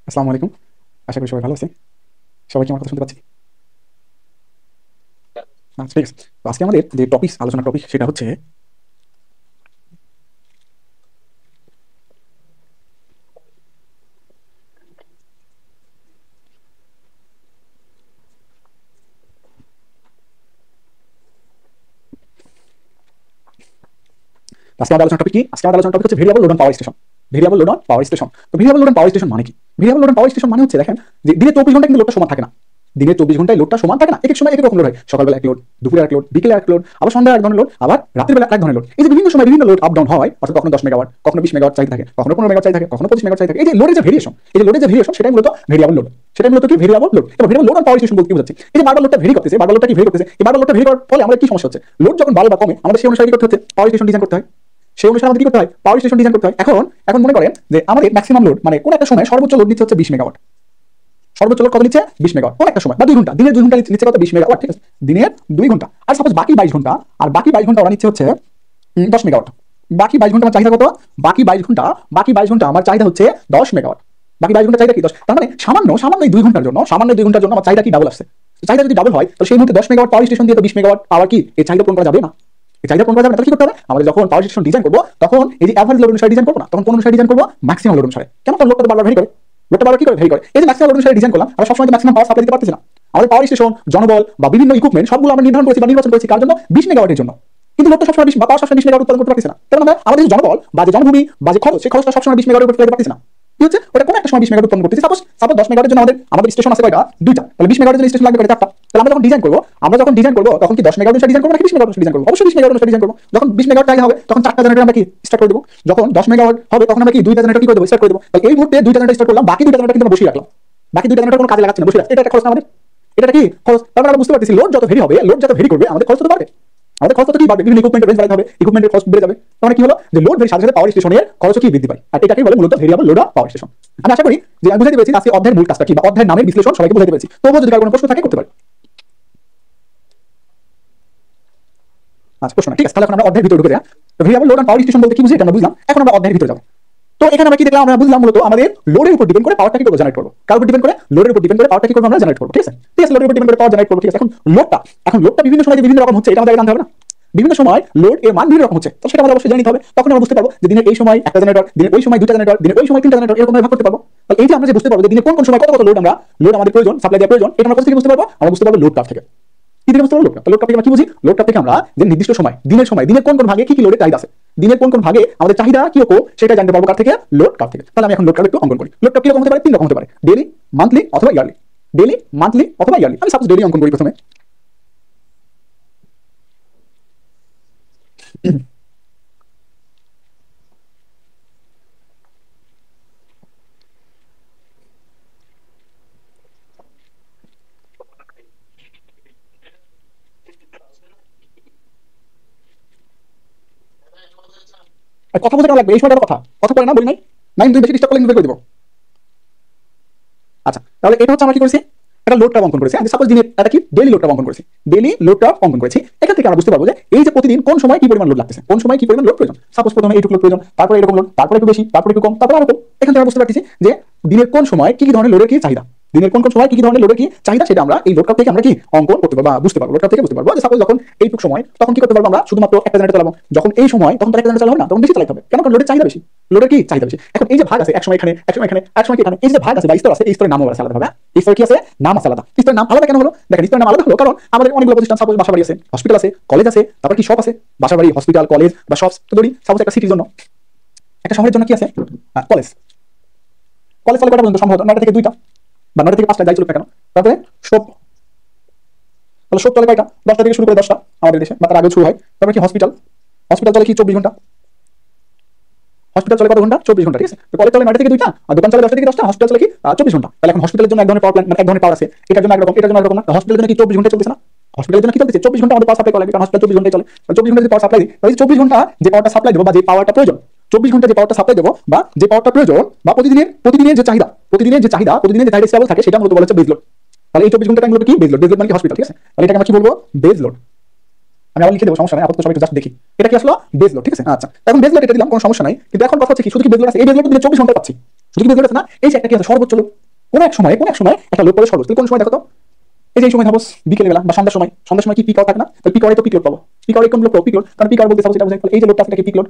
আসসালামু আলাইকুম। আশা করি সবাই ভালো আছে। সবাই কি আমার কথা শুনতে পাচ্ছি? আচ্ছা, ঠিক আছে। তো আজকে আমাদের যে আলোচনার টপিক সেটা হচ্ছে আজকে আমাদের আলোচনার টপিক কি? আজকে আমাদের আলোচনার টপিক হচ্ছে variable load on power station. Variable load on power station. তো variable load on power station মানে কি? Variable load on power station মানে হচ্ছে দেখেন যে দিনে 24 ঘন্টা কিন্তু লোডটা সমান থাকে না। দিনে 24 ঘন্টায় লোডটা সমান থাকে না। এক এক সময় এক এক রকম লোড হয়। সকালবেলা এক লোড, দুপুরে এক লোড, বিকেলে এক লোড, আবার সন্ধ্যায় এক ধরনের লোড, আবার রাতের বেলা এক ধরনের লোড। এই যে বিভিন্ন সময় বিভিন্ন লোড আপ ডাউন হয়, অর্থাৎ কখনো 10 মেগাওয়াট, কখনো 20 মেগাওয়াট চাই থাকে, কখনো 15 মেগাওয়াট চাই থাকে, কখনো 25 মেগাওয়াট চাই থাকে। এই যে লোডের যে ভেরিয়েশন, এই যে লোডের যে ভেরিয়েশন সেটাই মূলত ভেরিয়েবল লোড। সেটাই মূলত কি ভেরিয়েবল লোড। এবং variable load on power station বলতে কি বোঝাচ্ছে? এই যে বারবার লোডটা ভেরি করতেছে, বারবার লোডটা কি ভেরি করতেছে, এই বারবার লোডটা ভেরি করার ফলে আমাদের কি সমস্যা হচ্ছে? লোড যখন বাড়ে বা কমে আমাদের সেই অনুসারে কি করতে হচ্ছে? পাওয়ার স্টেশন ডিজাইন করতে হয়। সেই অনুসারে আমাদের কি করতে হয়? পাওয়ার স্টেশন ডিজাইন করতে হয়। এখন এখন মনে করেন যে আমাদের ম্যাক্সিমাম লোড মানে কোন একটা সময় সর্বোচ্চ লোড নিচ্ছে হচ্ছে 20 মেগাওয়াট। সর্বোচ্চ লোড কত নিচ্ছে? 20 মেগাওয়াট। কোন একটা সময় বা 2 ঘন্টা, দিনের 2 ঘন্টা নিচ্ছে কত? 20 মেগাওয়াট, ঠিক আছে? দিনের 2 ঘন্টা। আর সাপোজ বাকি 22 ঘন্টা, আর বাকি 22 ঘন্টা ওরা নিচ্ছে হচ্ছে 10 মেগাওয়াট। বাকি 22 ঘন্টা আমার চাহিদা কত? বাকি 22 ঘন্টা আমার চাহিদা হচ্ছে 10 মেগাওয়াট। বাকি 22 ঘন্টা চাহিদা কি 10? তার মানে সামান্য সামান্য এই 2 ঘন্টার জন্য, সামান্য 2 ঘন্টার জন্য আমার চাহিদা কি ডাবল আসছে। চাহিদা যদি ডাবল হয় তাহলে সেই মুহূর্তে 10 মেগাওয়াট পাওয়ার স্টেশন দিয়ে তো 20 মেগাওয়াট পাওয়ার কি এই চাহিদা পূরণ করা যাবে না। এই চাহিদা পূরণ করা যাবে না। তাহলে কি করতে হবে? আমাদের যখন পাওয়ার স্টেশন ডিজাইন করবো তখন এই যে অ্যাভারেজ লোড অনুসারে ডিজাইন করবো না, তখন কোন অনুসারে ডিজাইন করবো? ম্যাক্সিমাম লোড অনুসারে। কেন? কারণ লোডটা তো বারবার ভেরি করে। লোডটা বারবার কি করে? ভেরি করে। এই যে ম্যাক্সিমাম লোড অনুসারে ডিজাইন করলাম, আমরা সবসময় ম্যাক্সিমাম পাওয়ার সাপ্লাই দিতে পারতেছি না। আমাদের পাওয়ার স্টেশন, জনবল বা বিভিন্ন ইকুইপমেন্ট সবগুলো আমরা নির্ধারণ করেছি বা নির্বাচন করেছি কার জন্য? 20 মেগাওয়াটের জন্য। কিন্তু লোডটা সবসময় 20 বা পাওয়ার সবসময় 20 মেগাওয়াট উৎপাদন করতে পারতেছি না। কারণ আমরা আমাদের যে জনবল বা যে জনভূমি বা যে খরচ, সেই খরচটা সবসময় 20 মেগাওয়াটের উপর ফেলতে পারতেছি না। কি হচ্ছে? ওটা কোন একটা সময় 20 মেগাওয়াট উৎপন্ন করতেছি। সাপোজ 10 মেগাওয়াটের জন্য আমাদের স্টেশন আছে কয়টা? দুইটা। তাহলে 20 মেগাওয়াটের জন্য স্টেশন লাগবে কয়টা? চারটা। তাহলে আমরা যখন ডিজাইন করব তখন কি 10 মেগাওয়াট অনুসারে ডিজাইন করব নাকি 20 মেগাওয়াট অনুসারে ডিজাইন করব? অবশ্যই 20 মেগাওয়াট অনুসারে ডিজাইন করব। যখন 20 মেগাওয়াট চাহিদা হবে তখন চারটা জেনারেটর আমরা কি স্টার্ট করে দেব। যখন 10 মেগাওয়াট হবে তখন আমরা কি দুইটা জেনারেটর কি করে দেব? স্টার্ট করে দেব। তাহলে এই মুহূর্তে দুইটা জেনারেটর স্টার্ট করলাম, বাকি দুইটা জেনারেটর কিন্তু আমরা বসিয়ে রাখলাম। বাকি দুইটা জেনারেটর কোনো কাজে লাগাচ্ছি না, বসিয়ে রাখছি। এটা একটা খরচ না আমাদের? এটা কি খরচ? তারপর আমরা বুঝতে পারতেছি লোড যত ভেরি হবে, লোড যত ভেরি করবে আমাদের খরচ তো বাড়বে। আমাদের খরচ তো কি বাড়বে? বিভিন্ন ইকুইপমেন্টের রেঞ্জ বাড়াতে হবে, ইকুইপমেন্টের কস্ট বেড়ে যাবে। তাহলে কি হলো? যে লোড ভেরির সাথে সাথে পাওয়ার স্টেশনের খরচও কি বৃদ্ধি পায়। আর এটাকেই বলে মূলত variable load of power station. আমি আশা করি যে আমি বুঝাতে পেরেছি আজকে অধ্যায়ের মূল কাজটা কি বা অধ্যায়ের নামের বিশ্লেষণ সবাইকে বুঝাতে পেরেছি। তবুও যদি কারো কোনো প্রশ্ন থাকে করতে পারি। আচ্ছা, প্রশ্ন না, ঠিক আছে। তাহলে এখন আমরা অধ্যায়ের ভিতরে ঢুকে যাই। তো variable load on power station বলতে কি বুঝি এটা আমরা বুঝলাম। এখন আমরা অধ্যায়ের ভিতরে যাবো। তো এখানে আমরা কি দেখলাম? আমরা বুঝলাম মূলত আমাদের লোডের উপর ডিপেন্ড করে পাওয়ারটা কি করবো? জেনারেট করবো। কার উপর ডিপেন্ড করে? লোডের উপর ডিপেন্ড করে পাওয়ারটা কি করবো? আমরা জেনারেট করবো, ঠিক আছে? ঠিক আছে, লোডের উপর ডিপেন্ড করে পাওয়ার জেনারেট করবো, ঠিক আছে। এখন লোডটা বিভিন্ন সময় বিভিন্ন রকম হচ্ছে, এটা আমাদের জানতে হবে না? বিভিন্ন সময় লোড এর মান বিভিন্ন রকম হচ্ছে, তো সেটা আমাদের অবশ্যই জেনে নিতে হবে। তখন আমরা বুঝতে পারবো যে দিনের এই সময় একটা জেনারেটর, দিনের ওই সময় দুইটা জেনারেটর, দিনের ওই সময় তিনটা জেনারেটর, এরকম ভাগ করতে পারবো। তাহলে এই যে আমরা যে বুঝতে পারবো যে দিনে কোন কোন সময় কত কত লোড আমাদের প্রয়োজন, সাপ্লাই দেওয়া প্রয়োজন, এটা আমরা কোথা থেকে বুঝতে পারবো? আমরা বুঝতে পারবো লোড গ্রাফ থেকে। কি থেকে বুঝতে পারবো? লোড গ্রাফ থেকে আমরা কি বুঝি? লোড গ্রাফ থেকে আমরা যে নির্দিষ্ট সময়, দিনের কোন কোন ভাগে কি কি লোডের চাহিদা আছে, দিনের কোন কোন ভাগে আমাদের চাহিদা কি রকম সেটা জানতে পারবো কার থেকে? লোড গ্রাফ থেকে। তাহলে আমি এখন লোড গ্রাফ একটু অঙ্কন করি। লোড গ্রাফ কি রকম হতে পারে? তিন রকম হতে পারে: ডেইলি, মান্থলি অথবা ইয়ারলি। ডেইলি, মান্থলি অথবা ইয়ারলি। আমি সাপোজ ডেইলি অঙ্কন করি প্রথমে। আর কথা বলতে কেন লাগবে? এই সময়টা কথা কথা বলে না, বলি নাই? নাই, তুমি বেশি ডিস্টার্ব করলে বের করে দেবো। আচ্ছা, তাহলে এটা হচ্ছে আমরা কি করেছি? এটা লোডটা অঙ্কন করেছি। আমি সাপোজ দিনের এটা কি ডেইলি লোডটা অঙ্কন করেছি। ডেইলি লোডটা অঙ্কন করেছি। এখান থেকে আমরা বুঝতে পারবো যে এই যে প্রতিদিন কোন সময় কি পরিমাণ লোড লাগতেছে, কোন সময় কি পরিমাণ লোড প্রয়োজন। সাপোজ প্রথমে এইটুকু লোড প্রয়োজন, তারপরে এরকম লোড, তারপরে একটু বেশি, তারপরে একটু কম, তারপরে আরো কম। এখান থেকে আমরা বুঝতে পারতেছি যে দিনের কোন সময় কি কি ধরনের লোডের কি চাহিদা, দিনের কোন কোন সময় কি কি ধরনের লোডের কি চাহিদা, সেটা আমরা এই লোড থেকে আমরা কি অঙ্কন করতে পারবো বা বুঝতে পারবো। লোড থেকে বুঝতে পারবো যে সাপোজ যখন এইটুকু সময় তখন কি করতে পারবো? আমরা শুধুমাত্র একটা জেনারেটর চালাবো। যখন এই সময় তখন তার একটা জেনারেটর চালাবো না, তখন বেশি চালাতে হবে। কেন? কারণ লোডের চাহিদা বেশি, লোডের কি চাহিদা বেশি। এখন এই যে ভাগ আছে, এক সময় এখানে, এক সময় এখানে, এক সময় এখানে, এই যে ভাগ আছে বা স্তর আছে, এই স্তরের নাম আলাদা হবে। এই স্তর কি আছে? নাম আছে আলাদা। স্তরের নাম আলাদা কেন হলো? দেখেন, স্তরের নাম আলাদা হলো কারণ আমাদের অনেকগুলো প্রতিষ্ঠান, সাপোজ বাসাবাড়ি আছে, হসপিটাল আছে, কলেজ আছে, তারপর কি শপ আছে। বাসাবাড়ি, হসপিটাল, কলেজ বা শপস তো ধরি সাপোজ একটা সিটির জন্য, একটা শহরের জন্য কি আছে? কলেজ। কলেজ চলে কয়টা পর্যন্ত? সম্ভবত 9টা থেকে 2টা বা 9টা থেকে 5টা, যাই চলুক না কেন। তারপরে শপ, তাহলে শপ চলে কয়টা? 10টা থেকে শুরু করে 10টা আমাদের দেশে বা তার আগে শুরু হয়। তারপরে কি হসপিটাল, হসপিটাল চলে কি 24 ঘন্টা। হসপিটাল চলে কত ঘন্টা? 24 ঘন্টা, ঠিক আছে। তো কলেজ চলে 9টা থেকে 2টা আর দোকান চলে 10টা থেকে 10টা, হসপিটাল চলে কি 24 ঘন্টা। তাহলে এখন হসপিটালের জন্য এক ধরনের পাওয়ার প্ল্যান্ট, মানে এক ধরনের পাওয়ার আছে, এটার জন্য একরকম, এটার জন্য একরকম না। হসপিটালের জন্য কি 24 ঘন্টা চলতেছে না? হসপিটালের জন্য কি চলতেছে? 24 ঘন্টা আমাদের পাওয়ার সাপ্লাই করা লাগে, কারণ হসপিটাল 24 ঘন্টায় চলে। তাহলে 24 ঘন্টা যদি পাওয়ার সাপ্লাই দিই, তাহলে 24 ঘন্টা যে পাওয়ারটা সাপ্লাই দেবো বা যে পাওয়ারটা প্রয়োজন, 24 ঘন্টা যে পাওয়ারটা সাপ্লাই দেবো বা যে পাওয়ারটা প্রয়োজন বা প্রতিদিনের যে চাহিদা, প্রতিদিনের যে চাহিদা স্টেবল থাকে, সেটা মূলত বলা হচ্ছে বেজ লোড। তাহলে এই 24 ঘন্টা টাইম মূলত কি? Base load. বেজ লোড মানে কি? হসপিটাল, ঠিক আছে। তাহলে এটাকে আমরা কি বলবো? Base load. আমি আবার লিখে দেবো, সমস্যা নাই, আপাতত সবাই একটু জাস্ট দেখি এটা কি আসলো বেজ লোড, ঠিক আছে। আচ্ছা, এখন বেজ লোড এটা দিলাম, কোনো সমস্যা নাই। কিন্তু এখন কথা হচ্ছে কি, শুধু কি বেজ লোড আছে? এই বেজ লোড দিনে 24 ঘন্টা পাচ্ছি, যদি বেজ লোড আছে না, এই যে একটা কি আছে সর্বোচ্চ লোড, কোন এক সময় একটা লোড পড়ে সর্বোচ্চ, কোন সময় দেখো তো, এই যে এই সময় ভাবো বিকেল বেলা বা সন্ধ্যার সময় কি পিক আওয়ার থাকে না, তো পিক আওয়ারে তো পিক লোড পাবো, পিক আওয়ারে কোন লোড পাবো, পিক লোড, কারণ পিক আওয়ার বলতে সাপোজ এটা বোঝায় এই যে লোডটা আছে এটা কি পিক লোড,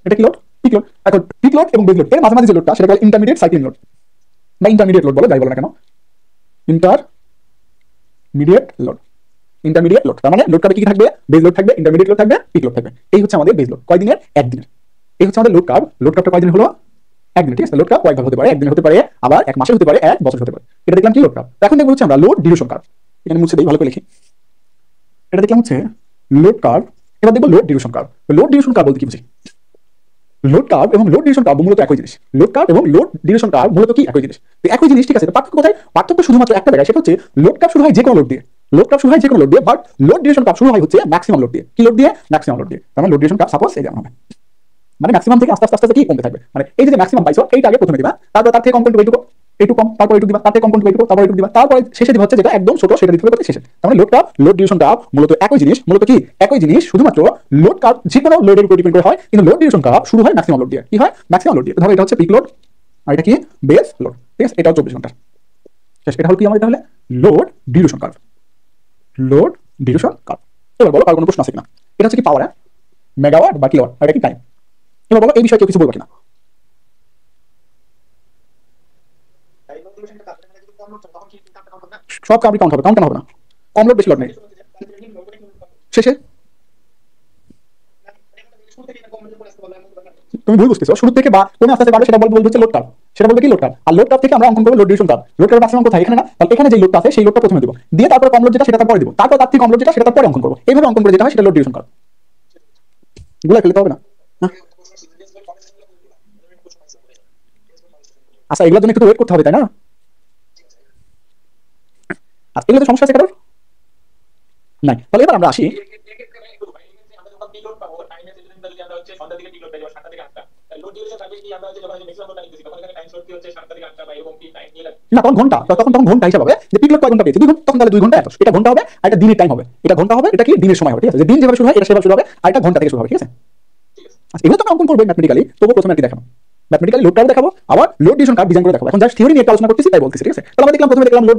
এটা কি লোড, পিক লোড। এখন পিক লোড এবং বেজ লোড এর মাঝামাঝি যে লোডটা সেটা বলে ইন্টারমিডিয়েট সাইক্লিং লোড বা ইন্টারমিডিয়েট লোড বলো, যাই বলো না কেন, ইন্টারমিডিয়েট লোড, ইন্টারমিডিয়েট লোড। তার মানে লোড কার্ভে কি থাকবে, বেজ লোড থাকবে, ইন্টারমিডিয়েট লোড থাকবে, পিক লোড থাকবে। এই হচ্ছে আমাদের বেজ লোড, কয় দিনের, একদিনের। এই হচ্ছে আমাদের লোড কার্ভ। লোড কার্ভটা কয় দিন হলো, একদিন, ঠিক আছে। লোড কার্ভ কয়েকবার হতে পারে, একদিন হতে পারে, আবার এক মাসে হতে পারে, এক বছর হতে পারে। এটা দেখলাম কি লোড কার্ভ। এখন দেখবো হচ্ছে আমরা লোড ডিউরেশন কার্ভ। এখানে মুছে দেই, ভালো করে লিখি। এটা দেখলাম হচ্ছে লোড কার্ভ। এবার দেখবো load duration curve. Load duration curve বলতে কি বুঝি, লোড কার্ভ এবং লোড ডিউরেশন কার্ভ মূলত একই জিনিস। লোড কার্ভ এবং লোড ডিউরেশন কার্ভ মূলত কি একই জিনিস, একই জিনিস, ঠিক আছে। পার্থক্য কোথায়, পার্থক্য শুধুমাত্র একটা জায়গায়, সেটা হচ্ছে লোড কার্ভ শুরু হয় যে কোনো লোড দিয়ে, লোড কার্ভ শুরু হয় যে কোনো লোড দিয়ে, বাট লোড ডিউরেশন কার্ভ শুরু হয় হচ্ছে ম্যাক্সিমাম লোড দিয়ে। কি লোড দিয়ে, ম্যাক্সিমাম লোড দিয়ে। তার মানে লোড ডিউরেশন কার্ভ সাপোজ এই যেমন হবে, মানে ম্যাক্সিমাম থেকে আস্তে আস্তে আস্তে কি কমতে থাকবে, মানে এই যে ম্যাক্সিমাম পাইছো এইটা আগে প্রথমে দিবা, তারপর তার থেকে কম করতে এইটুকু, একটু কম, তারপর একটু দিবা, তার থেকে কম করতে এইটুকু, তারপর একটু দিবা, তারপরে শেষে দিবা হচ্ছে যেটা একদম ছোট সেটা দিতে হবে শেষে। তার মানে load curve, load duration curve মূলত একই জিনিস, মূলত কি একই জিনিস, শুধুমাত্র লোড কার্ভ যে কোনো লোডের উপর ডিপেন্ড করে হয়, কিন্তু লোড ডিউরেশন কার্ভ শুরু হয় ম্যাক্সিমাম লোড দিয়ে। কি হয়, ম্যাক্সিমাম লোড দিয়ে। ধরো এটা হচ্ছে পিক লোড আর এটা কি বেস লোড, ঠিক আছে। এটাও 24 ঘন্টা শেষ। এটা হলো কি আমাদের তাহলে load duration curve, load duration curve. এবার বলো আর কোনো প্রশ্ন আছে কিনা। এটা হচ্ছে কি পাওয়ার, মেগাওয়াট বা কিলোওয়াট, আর এটা কি টাইম। এবার বলো এই বিষয়ে কেউ কিছু বলবো কিনা। সব কার্ভই কাউন্ট হবে, কাউন্ট হবে না, কম লোড বেশি লোড নেই শেষে। তুমি ভুল বুঝতেছো, শুরু থেকে বা কোন আস্তে আস্তে বাড়বে সেটা বলবো হচ্ছে লোড কার্ভ, সেটা বলবে কি লোড কার্ভ। আর লোড কার্ভ থেকে আমরা অঙ্কন করবো load duration curve. Load curve maximum কোথায়, এখানে না, তাহলে এখানে যে লোডটা আছে সেই লোডটা প্রথমে দিব, দিয়ে তারপর কম লোড যেটা সেটা তারপরে দিব, তারপর তার থেকে কম লোড যেটা সেটা তারপরে অঙ্কন করবো। এইভাবে অঙ্কন করে যেটা হয় সেটা লোড ডিউরেশন কার্ভ। গুলা ফেলতে হবে না। আচ্ছা এগুলোর জন্য একটু ওয়েট করতে হবে তাই না। আচ্ছা এগুলো তো সমস্যা আছে কারোর নাই, তাহলে এবার আমরা আসি। না তখন ঘন্টা, তখন ঘন্টা হিসাব হবে যে পিক লোড কয় ঘন্টা পেয়েছে, 2 ঘন্টা, তখন তাহলে 2 ঘন্টা এত, এটা ঘন্টা হবে আর এটা দিনের টাইম হবে, এটা ঘন্টা হবে, এটা কি দিনের সময় হবে, ঠিক আছে। যে দিন যেভাবে শুরু হয় এটা সেভাবে শুরু হবে, আর এটা ঘন্টা থেকে শুরু হবে, ঠিক আছে। আচ্ছা এগুলো তো অঙ্কন করবে ম্যাথমেটিক্যালি, তবু প্রথমে আর কি দেখাবো, ম্যাথমেটিক্যালি লোড কার্ভ দেখাবো, আবার লোড ডিউরেশন কার্ভ ডিজাইন করে দেখাবো। এখন জাস্ট থিওরি নিয়ে আলোচনা করতেছি তাই বলতেছি, ঠিক আছে। তাহলে আমরা দেখলাম প্রথমে দেখলাম load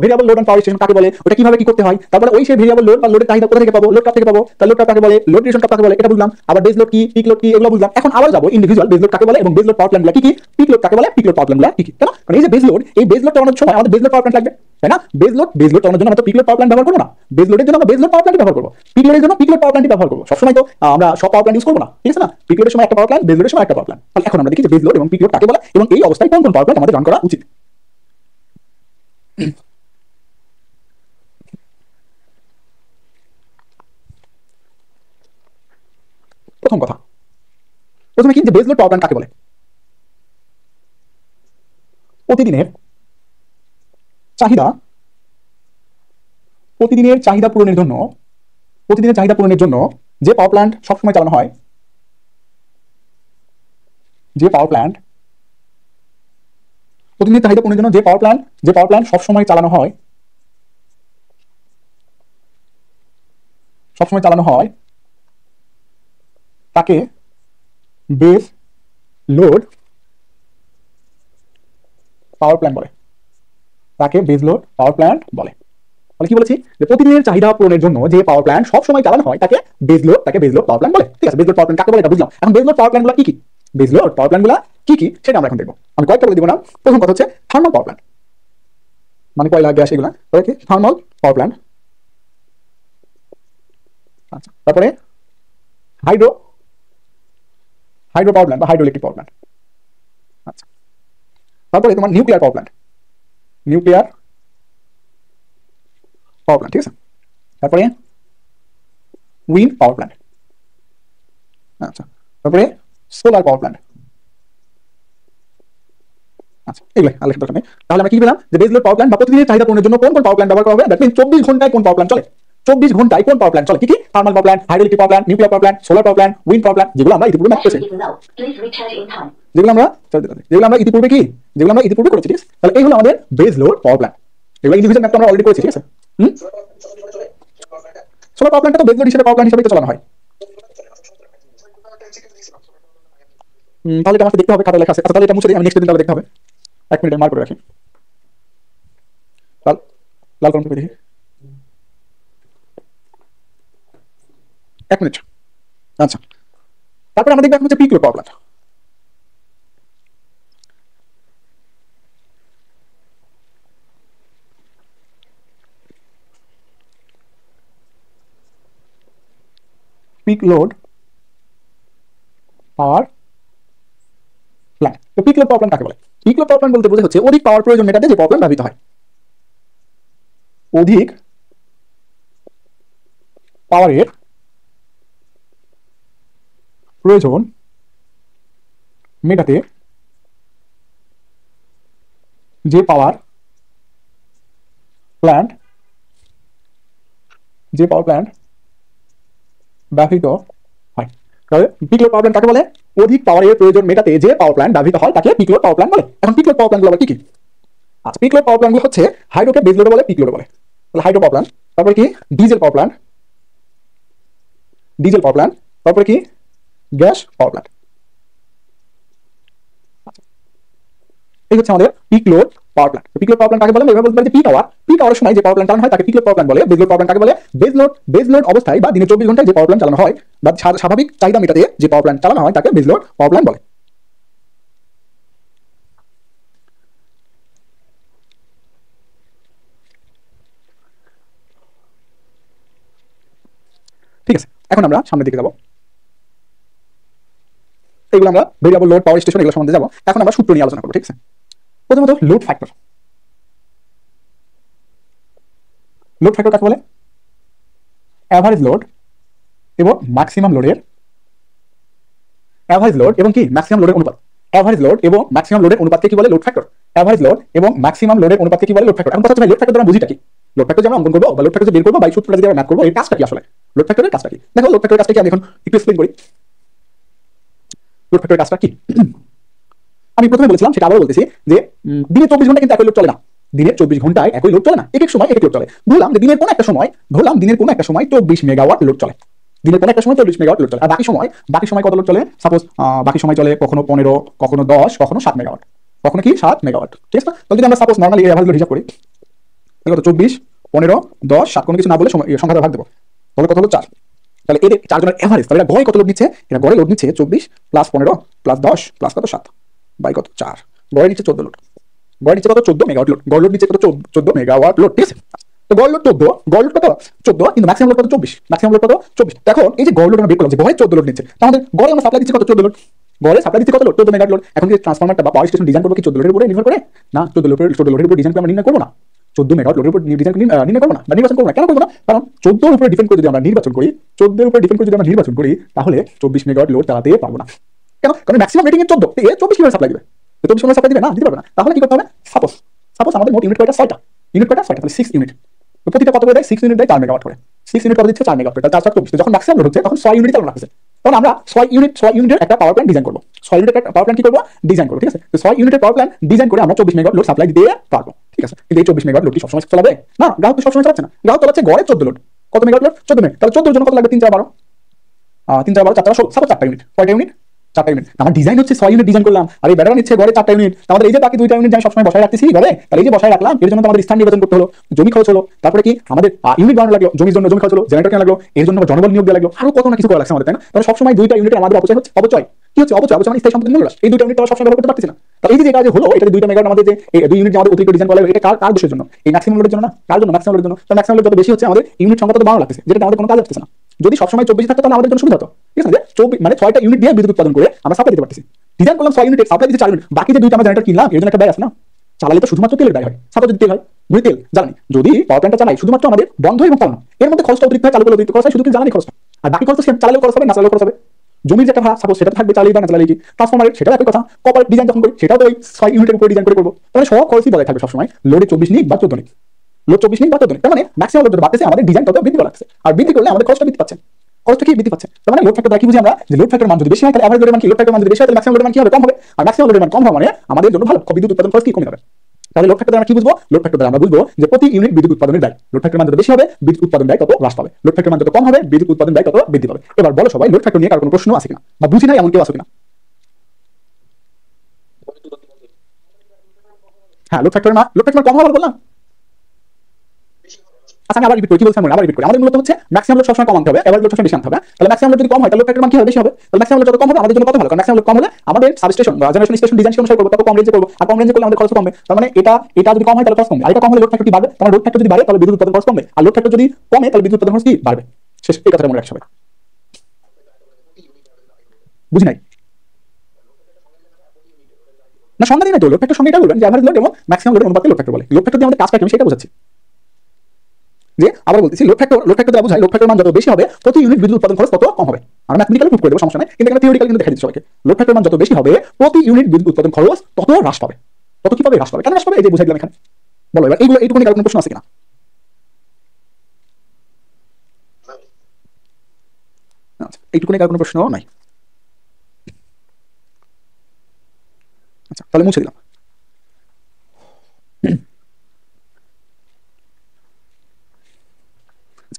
variable load on power station কাকে বলে, ওটা কিভাবে কি করতে হয়, তারপরে ওই সেই ভেরিয়েবল লোড বা লোডের চাহিদা কোথা থেকে পাবো, লোড কার্ভ থেকে পাবো, তাহলে লোড কার্ভ কাকে বলে, লোড ডিউরেশন কার্ভ কাকে বলে এটা বুঝলাম, আবার বেজ লোড কি, পিক লোড কি, এগুলো বুঝলাম। এখন আবার যাবো ইন্ডিভিজুয়াল বেজ লোড কাকে বলে এবং বেজ লোড পাওয়ার প্ল্যান্টগুলো কি কি, পিক লোড কাকে বলে, পিক লোড পাওয়ার প্ল্যান্টগুলো কি কি, তাই না। কারণ এই যে বেজ লোড, এই বেজ লোড চালানোর সময় আমাদের বেজ লোড পাওয়ার প্ল্যান্ট লাগবে, তাই না। বেজ লোড চালানোর জন্য আমরা তো পিক লোড পাওয়ার প্ল্যান্ট ব্যবহার করবো না, বেজ লোডের জন্য আমরা বেজ লোড পাওয়ার প্ল্যান্ট ব্যবহার করবো, পিক লোডের জন্য পিক লোড পাওয়ার প্ল্যান্ট ব্যবহার করবো। সবসময় তো আমরা সব পাওয়ার প্ল্যান্ট ইউজ করবো না, ঠিক আছে না। পিক লোডের সময় একটা পাওয়ার প্ল্যান্ট, বেজ লোডের সময় একটা পাওয়ার প্ল্যান্ট। তাহলে এখন আমরা দেখি যে বেজ লোড এবং পিক লোড কাকে বলে এবং এই অবস্থায় কোন কোন পাওয়ার প্ল্যান্ট আমাদের রান করা উচিত। প্রথম কথা, প্রথমে কি যে বেজ লোড পাওয়ার প্ল্যান্ট কাকে বলে, প্রতিদিনের চাহিদা, প্রতিদিনের চাহিদা পূরণের জন্য, প্রতিদিনের চাহিদা পূরণের জন্য যে পাওয়ার প্ল্যান্ট সবসময় চালানো হয়, যে পাওয়ার প্ল্যান্ট প্রতিদিনের চাহিদা পূরণের জন্য যে পাওয়ার প্ল্যান্ট সবসময় চালানো হয়, সবসময় চালানো হয় তাকে বেজ লোড পাওয়ার প্ল্যান্ট বলে, তাকে বেজ লোড পাওয়ার প্ল্যান্ট বলে। তাহলে কি বলেছি যে প্রতিদিনের চাহিদা পূরণের জন্য যে পাওয়ার প্ল্যান্ট সব সময় চালানো হয় তাকে বেজ লোড পাওয়ার প্ল্যান্ট বলে, ঠিক আছে। বেজ লোড পাওয়ার প্ল্যান্ট কাকে বলে এটা বুঝলাম। এখন বেজ লোড পাওয়ার প্ল্যান্টগুলো কি কি, বেজ লোড পাওয়ার প্ল্যান্টগুলো কি কি সেটা আমরা এখন দেখবো। আমি কয়েকটা বলে দিব না। প্রথম কথা হচ্ছে থার্মাল পাওয়ার প্ল্যান্ট, মানে কয়লা গ্যাস এগুলা, তাহলে কি থার্মাল পাওয়ার প্ল্যান্ট। আচ্ছা তারপরে হাইড্রো পাওয়ার প্ল্যান্ট বা হাইড্রো ইলেকট্রিক পাওয়ার প্ল্যান্ট। আচ্ছা তারপরে তোমার nuclear power plant, nuclear power plant, ঠিক আছে। তারপরে উইন্ড পাওয়ার প্ল্যান্ট। আচ্ছা তারপরে সোলার পাওয়ার প্ল্যান্ট। আচ্ছা এগুলো আলোচনা দরকার নেই। তাহলে আমরা কি পেলাম যে বেজ লোড পাওয়ার প্ল্যান্ট বা প্রতিদিনের চাহিদা পূরণের জন্য কোন কোন পাওয়ার প্ল্যান্ট ব্যবহার করা হবে, দ্যাট মিন্স 24 ঘন্টায় কোন পাওয়ার প্ল্যান্ট চলে, 24 ঘন্টায় কোন পাওয়ার প্ল্যান্ট চলে, কি কি thermal power plant, hydro electric power plant, nuclear power plant, solar power plant, wind power plant, যেগুলো আমরা ইতিপূর্বে ম্যাপ করেছি, যেগুলো আমরা ইতিপূর্বে কি, যেগুলো আমরা ইতিপূর্বে করেছি, ঠিক আছে। তাহলে এই হলো আমাদের বেজ লোড পাওয়ার প্ল্যান্ট, এগুলো ইন্ডিভিজুয়াল ম্যাপটা আমরা অলরেডি করেছি, ঠিক আছে। সোলার পাওয়ার প্ল্যান্টটা তো বেজ লোড হিসেবে পাওয়ার প্ল্যান্ট হিসেবে চালানো হয়। তাহলে এটা আমাকে দেখতে হবে, খাতা লেখা আছে। আচ্ছা তাহলে এটা মুছে দিই, আমি নেক্সট দিন তাহলে দেখতে হবে। 1 মিনিট মার্ক করে রাখি। লাল লাল কলম করে দেখি। 1 মিনিট। আচ্ছা তারপরে আমরা দেখবো এখন হচ্ছে pick load power plant. Pick load power plant. তো পিক লোড পাওয়ার প্ল্যান্ট কাকে বলে? পিক লোড পাওয়ার প্ল্যান্ট বলতে বোঝা হচ্ছে অধিক পাওয়ার প্রয়োজন মেটাতে যে পাওয়ার প্ল্যান্ট ব্যবহৃত হয়। অধিক পাওয়ারের প্রয়োজন মেটাতে যে পাওয়ার প্ল্যান্ট ব্যবহৃত হয়। তাহলে পিক লোড পাওয়ার প্ল্যান্ট কাকে বলে? অধিক পাওয়ারের প্রয়োজন মেটাতে যে পাওয়ার প্ল্যান্ট ব্যবহৃত হয় তাকে পিক লোড পাওয়ার প্ল্যান্ট বলে। এখন পিক লোড পাওয়ার প্ল্যান্টগুলো আবার কি কি? আচ্ছা পিক লোড পাওয়ার প্ল্যান্টগুলো হচ্ছে হাইড্রোকে বেজ লোড বলে, পিক লোড বলে। তাহলে হাইড্রো পাওয়ার প্ল্যান্ট, তারপরে কি ডিজেল পাওয়ার প্ল্যান্ট, তারপরে কি গ্যাস পাওয়ার প্ল্যান্ট। এই হচ্ছে আমাদের pick load power plant. Pick load power plant কাকে বলে? এভাবে বলতে পারি যে পিক আওয়ারের সময় যে পাওয়ার প্ল্যান্ট চালানো হয় তাকে পিক লোড পাওয়ার প্ল্যান্ট বলে। বেজ লোড পাওয়ার প্ল্যান্ট কাকে বলে? বেজ লোড অবস্থায় বা দিনে 24 ঘন্টায় যে পাওয়ার প্ল্যান্ট চালানো হয় বা স্বাভাবিক চাহিদা মেটাতে যে পাওয়ার প্ল্যান্ট চালানো হয় তাকে বেজ লোড পাওয়ার প্ল্যান্ট বলে। ঠিক আছে, এখন আমরা সামনের দিকে যাব। এগুলো আমরা ভেরিয়েবল লোড, পাওয়ার স্টেশন এগুলো সম্বন্ধে যাব। এখন আমরা সূত্র নিয়ে আলোচনা করব। ঠিক আছে, প্রথমত লোড ফ্যাক্টর। লোড ফ্যাক্টর কাকে বলে? অ্যাভারেজ লোড এবং ম্যাক্সিমাম লোডের কি ম্যাক্সিমাম লোডের অনুপাত। অ্যাভারেজ লোড এবং ম্যাক্সিমাম লোডের অনুপাতকে কি বলে? Load factor. অ্যাভারেজ লোড এবং ম্যাক্সিমাম লোডের অনুপাতকে কি বলে? Load factor. এখন কথা হচ্ছে ভাই লোড ফ্যাক্টর দ্বারা বুঝিটা কি? লোড ফ্যাক্টর যেমন অঙ্কন করবো বা লোড ফ্যাক্টর বের করবো বা এই সূত্রটা যদি আমরা ম্যাথ করবো, এর কাজটা কি আসলে? লোড ফ্যাক্টরের কাজটা কি? দেখো লোড ফ্যাক্টরের কাজটা কি আমি এখন একটু এক্সপ্লেইন করি। লোড ফ্যাক্টরের কাজটা কি আমি প্রথমে বলেছিলাম, সেটা আবার বলতেছি যে দিনে 24 ঘন্টা কিন্তু একই লোড চলে না। দিনে 24 ঘন্টায় একই লোড চলে না, এক এক সময় এক এক লোড চলে। ধরলাম যে দিনের কোনো একটা সময় 24 মেগাওয়াট লোড চলে। দিনের কোনো একটা সময় 24 মেগাওয়াট লোড চলে। আর বাকি সময় কত লোড চলে? সাপোজ বাকি সময় চলে কখনো 15, কখনো 10, কখনো 7 মেগাওয়াট, কখনো কি 7 মেগাওয়াট। ঠিক আছে, তো যদি আমরা সাপোজ নরমালি এভারেজ লোড হিসাব করি, কত 24, 15, 10, 7 কোনো কিছু না বলে সংখ্যাটা ভাগ দেবো, তাহলে কত হলো 4। তাহলে এর 4 জনের এভারেজ, তাহলে গড়ে কত লোড নিচ্ছে? এটা গড়ে লোড নিচ্ছে 24 প্লাস 15 প্লাস 10 প্লাস কত 7 বাই কত 4, গড়ে নিচ্ছে 14 লোড। গড়ে নিচ্ছে কত? 14 মেগাওয়াট লোড। গড় লোড নিচ্ছে কত? 14 মেগাওয়াট লোড। ঠিক আছে, তো গড় লোড 14, গড় লোড কত? 14, কিন্তু ম্যাক্সিমাম লোড কত? 24। ম্যাক্সিমাম লোড কত? 24। দেখো এই যে গড় লোড আমরা বের করলাম যে গড়ে 14 লোড নিচ্ছে, তাহলে গড়ে আমরা সাপ্লাই দিচ্ছি কত? 14 লোড। গড়ে সাপ্লাই দিচ্ছি কত লোড? 14 megawatt load. এখন কি ট্রান্সফরমারটা বা পাওয়ার স্টেশন ডিজাইন করবো কি 14 লোডের উপরে নির্ভর করে? না, 14 লোডের উপর ডিজাইন করে আমরা নির্ণয় করবো না। 14 মেগাওয়াট লোডের উপর ডিজাইন নির্ণয় করবো না বা নির্বাচন করবো না। কেন করবো না? কারণ 14 এর উপরে ডিপেন্ড করে যদি আমরা নির্বাচন করি, তাহলে 24 মেগাওয়াট লোড চালাতে পারবো না। কেন? কারণ ম্যাক্সিমাম রেটিং এর 14, তো 24 কিভাবে সাপ্লাই দিবে? 24 কিভাবে সাপ্লাই দিবে? না, দিতে পারবে না। তাহলে কি করতে হবে? সাপোজ আমাদের মোট ইউনিট কয়টা? 6টা। ইউনিট কয়টা? 6টা, তাহলে 6 ইউনিট। তো প্রতিটা কত করে দেয়? 6 ইউনিট দেয় 4 মেগাওয়াট করে। 6 ইউনিট কত দিচ্ছে? 4 মেগাওয়াট করে। তাহলে 4 24। যখন ম্যাক্সিমাম লোড হচ্ছে তখন 6 ইউনিট চালানো লাগছে। তখন আমরা 6 ইউনিটের একটা পাওয়ার প্ল্যান্ট ডিজাইন করব। 6 ইউনিটের একটা পাওয়ার প্ল্যান্ট কি করব? ডিজাইন করব। ঠিক আছে, তো 6 ইউনিটের পাওয়ার প্ল্যান্ট ডিজাইন করে আমরা 24 মেগাওয়াট লোড সাপ্লাই দিতে পারবো। ঠিক আছে, কিন্তু এই 24 মেগাওয়াট লোড কি সবসময় চালাবে? না, গ্রাহক তো সবসময় চালাচ্ছে না। গ্রাহক চালাচ্ছে গড়ে 14 লোড। কত মেগাওয়াট লোড? 14 মেগাওয়াট। তাহলে 14 এর জন্য কত লাগবে? 3 4 12, 3 4 12, 4 4 16, সাপোজ 4টা ইউনিট। কয়টা ইউনিট? 4টা ইউনিট। আমার ডিজাইন হচ্ছে 6 ইউনিট ডিজাইন করলাম, আর এই ব্যাটারি নিচ্ছে গড়ে 4টা ইউনিট। আমাদের এই যে বাকি 2টা ইউনিট আমি সবসময় বসায় রাখতেছি গড়ে, তাহলে এই যে বসায় রাখলাম, এর জন্য তো আমাদের স্থান নির্বাচন করতে হলো, জমি খরচ হলো, তারপরে কি আমাদের ইউনিট বানানো লাগলো, জমির জন্য জমি খরচ হলো, জেনারেটর কেনা লাগলো, এর জন্য জনবল নিয়োগ দেওয়া লাগলো, আরো কত না কিছু করা লাগছে আমাদের, তাই না? তাহলে সবসময় 2টা ইউনিটের আমাদের অপচয় হচ্ছে। অপচয় কি হচ্ছে? অপচয় মানে স্থায়ী সম্পত্তি মূল্য। এই 2টা ইউনিট আমরা সবসময় ব্যবহার করতে পারতেছি না। তাহলে এই যে এটা যে হলো, এটা 2টা মেগাওয়াট আমাদের যে এই 2 ইউনিট আমাদের অতিরিক্ত ডিজাইন করা লাগলো, এটা কার দোষের জন্য? এই ম্যাক্সিমাম লোডের জন্য না? কার জন্য? ম্যাক্সিমাম লোডের জন্য। তো ম্যাক্সিমাম লোড যত বেশি হচ্ছে আমাদের ইউনিট সংখ্যা তত বাড়ানো লাগছে, যেটা আমাদের কোনো কাজ আসছে না। যদি সবসময় 24 থাকতো তাহলে আমাদের জন্য সুবিধা হতো। ঠিক আছে, 24 মানে 6টা ইউনিট দিয়ে বিদ্যুৎ উৎপাদন করে আমরা সাপ্লাই দিতে পারতেছি। ডিজাইন করলাম 6 ইউনিট, সাপ্লাই দিতে 4 ইউনিট, বাকি যে 2টা আমরা জেনারেটর কিনলাম এর জন্য একটা ব্যয় আছে না? চালালে তো শুধুমাত্র তেলের ব্যয় হয়। সাপোজ যদি তেল হয়, তেল জ্বালানি, যদি পাওয়ার প্ল্যান্টটা চালাই শুধুমাত্র আমাদের বন্ধ এবং চালানো, এর মধ্যে খরচটা অতিরিক্ত হয়, চালু করলে অতিরিক্ত খরচ হয়, শুধু জ্বালানি খরচ হয়। আর বাকি খরচ চালালেও খরচ হবে, না চালালেও খরচ হবে। জমির যেটা ভাড়া সাপোজ সেটা থাকবে, চালিয়ে বা না চালিয়ে কি। ট্রান্সফরমারের সেটাও একই কথা। কপার ডিজাইন যখন করি সেটাও তো ওই 6 ইউনিটের উপরে ডিজাইন করে করবো। তাহলে সব খরচই বজায় থাকবে সবসময়। লোডে 24 নিক বা 14 নিক, লোড 24 নিক বা 14 নিক, তার মানে ম্যাক্সিমাম লোড বাড়তেছে, আমাদের ডিজাইন তত বৃদ্ধি লাগছে। আর বৃদ্ধি করলে আমাদের খরচটা বৃদ্ধি পাচ্ছে। খরচটা কি বৃদ্ধি পাচ্ছে? তার মানে লোড ফ্যাক্টর কি বুঝি আমরা? যে লোড ফ্যাক্টর মান যদি বেশি হয় তাহলে এভারেজ লোডের মান কি? লোড ফ্যাক্টর মান যদি বেশি হয় তাহলে ম্যাক্সিমাম লোডের মান কি হবে? কম হবে। আর ম্যাক্সিমাম লোডের মান কম হওয়া মানে আমাদের জন্য ভালো, বিদ্যুৎ উৎপাদন খরচ কি কমে যাবে। তাহলে লোড ফ্যাক্টর আমরা কি বুঝবো? লোড ফ্যাক্টর আমরা বুঝবো যে প্রতি ইউনিট বিদ্যুৎ উৎপাদনের ব্যয়। লোড ফ্যাক্টর মান যত বেশি হবে বিদ্যুৎ উৎপাদন ব্যয় তত হ্রাস পাবে, লোড ফ্যাক্টর মান যত কম হবে বিদ্যুৎ উৎপাদন ব্যয় তত বৃদ্ধি পাবে। এবার বলো সবাই, লোড ফ্যাক্টর নিয়ে কার কোনো প্রশ্ন আছে কিনা বা বুঝি নাই এমন কেউ আছে কিনা? হ্যাঁ, লোড ফ্যাক্টর কম হওয়ার বললাম। আচ্ছা, আমি আবার রিপিট করি, কি বলছেন আবার রিপিট করি। আমাদের মূলত হচ্ছে ম্যাক্সিমাম লোড সবসময় কম আনতে হবে, এভারেজ লোড সবসময় বেশি আনতে হবে। তাহলে ম্যাক্সিমাম লোড যদি কম হয় তাহলে লোড ফ্যাক্টর মান কি হবে? বেশি হবে। তাহলে ম্যাক্সিমাম লোড যত কম হবে আমাদের জন্য কত ভালো, কারণ ম্যাক্সিমাম লোড কম হলে আমাদের সাবস্টেশন বা জেনারেশন স্টেশন ডিজাইন অনুসারে করব, তত কম রেঞ্জে করব, আর কম রেঞ্জে করলে আমাদের খরচ কমবে। তার মানে এটা যদি কম হয় তাহলে খরচ কমবে, আর এটা কম হলে লোড ফ্যাক্টর কি বাড়বে। তার লোড ফ্যাক্টর যদি বাড়ে তাহলে বিদ্যুৎ উৎপাদন খরচ কমবে, আর লোড ফ্যাক্টর যদি কমে তাহলে বিদ্যুৎ উৎপাদন খরচ কি বাড়বে। শেষ, এই কথাটা মনে রাখতে হবে। বুঝি নাই না, সংজ্ঞা দিই না তো। লোড ফ্যাক্টর সঙ্গে এটা বলবেন যে এভারেজ লোড এবং ম্যাক্সিমাম লোডের অনুপাতকে লোড ফ্যাক্টর বলে। লোড ফ্যাক্টর দিয়ে আমাদের কাজটা কি সেটা বোঝাচ্ছি। যে আবার বলতেছি, লোড ফ্যাক্টর দ্বারা বোঝায় লোড ফ্যাক্টর মান যত বেশি হবে প্রতি ইউনিট বিদ্যুৎ উৎপাদন খরচ তত কম হবে। আমরা ম্যাথমেটিক্যালি প্রুফ করে দেবো, সমস্যা নাই, কিন্তু এখানে থিওরিক্যালি কিন্তু দেখা দিচ্ছি সবাইকে। লোড ফ্যাক্টর মান যত বেশি হবে প্রতি ইউনিট বিদ্যুৎ উৎপাদন খরচ তত হ্রাস পাবে। তত কি পাবে? হ্রাস পাবে। কেন হ্রাস পাবে? এই যে বুঝাই দিলাম এখানে। বলো এবার এইটুকুনি কারো কোনো প্রশ্ন আছে কিনা? আচ্ছা, এইটুকুনি কারো কোনো প্রশ্ন নাই? আচ্ছা, তাহলে মুছে দিলাম।